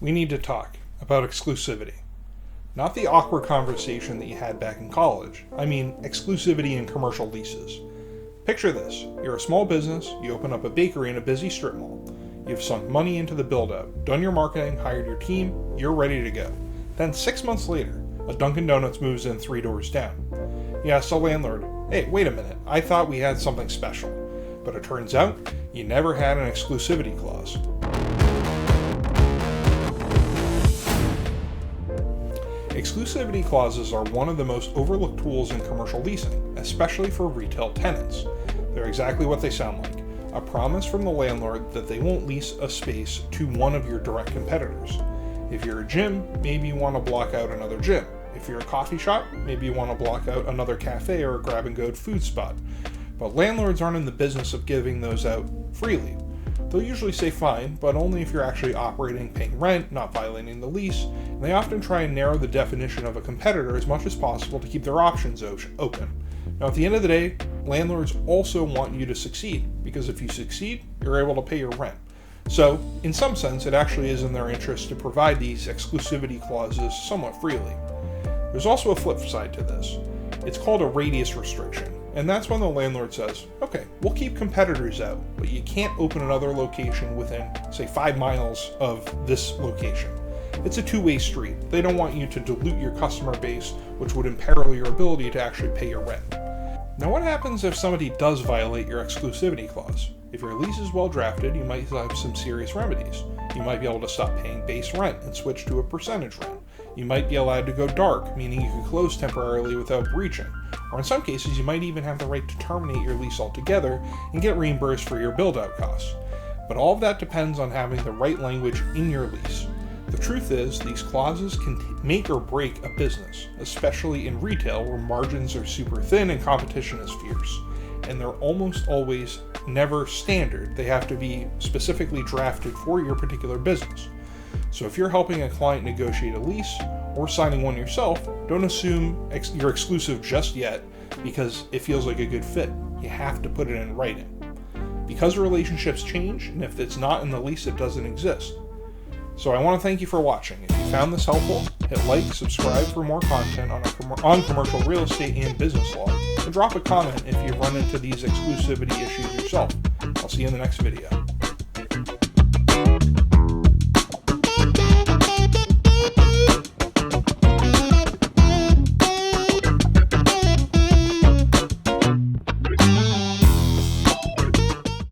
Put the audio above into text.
we need to talk about exclusivity. Not the awkward conversation that you had back in college. I mean exclusivity in commercial leases. Picture this. You're a small business, you open up a bakery in a busy strip mall. You've sunk money into the build-out, done your marketing, hired your team, you're ready to go. Then 6 months later, a Dunkin' Donuts moves in 3 doors down. You ask the landlord, hey, wait a minute, I thought we had something special. But it turns out, you never had an exclusivity clause. Exclusivity clauses are one of the most overlooked tools in commercial leasing, especially for retail tenants. They're exactly what they sound like. A promise from the landlord that they won't lease a space to one of your direct competitors. If you're a gym, maybe you want to block out another gym. If you're a coffee shop, maybe you want to block out another cafe or a grab-and-go food spot. But landlords aren't in the business of giving those out freely. They'll usually say fine, but only if you're actually operating, paying rent, not violating the lease, and they often try and narrow the definition of a competitor as much as possible to keep their options open. Now, at the end of the day, landlords also want you to succeed, because if you succeed, you're able to pay your rent. So, in some sense, it actually is in their interest to provide these exclusivity clauses somewhat freely. There's also a flip side to this. It's called a radius restriction, and that's when the landlord says, okay, we'll keep competitors out, but you can't open another location within, say, 5 miles of this location. It's a two-way street. They don't want you to dilute your customer base, which would imperil your ability to actually pay your rent. Now, what happens if somebody does violate your exclusivity clause? If your lease is well drafted, you might have some serious remedies. You might be able to stop paying base rent and switch to a percentage rent. You might be allowed to go dark, meaning you can close temporarily without breaching. Or in some cases, you might even have the right to terminate your lease altogether and get reimbursed for your build-out costs. But all of that depends on having the right language in your lease. The truth is, these clauses can make or break a business, especially in retail where margins are super thin and competition is fierce. And they're almost always never standard. They have to be specifically drafted for your particular business. So if you're helping a client negotiate a lease or signing one yourself, don't assume you're exclusive just yet because it feels like a good fit. You have to put it in writing. Because relationships change, and if it's not in the lease, it doesn't exist. So I want to thank you for watching. If you found this helpful, hit like, subscribe for more content on commercial real estate and business law, and drop a comment if you run into these exclusivity issues yourself. I'll see you in the next video.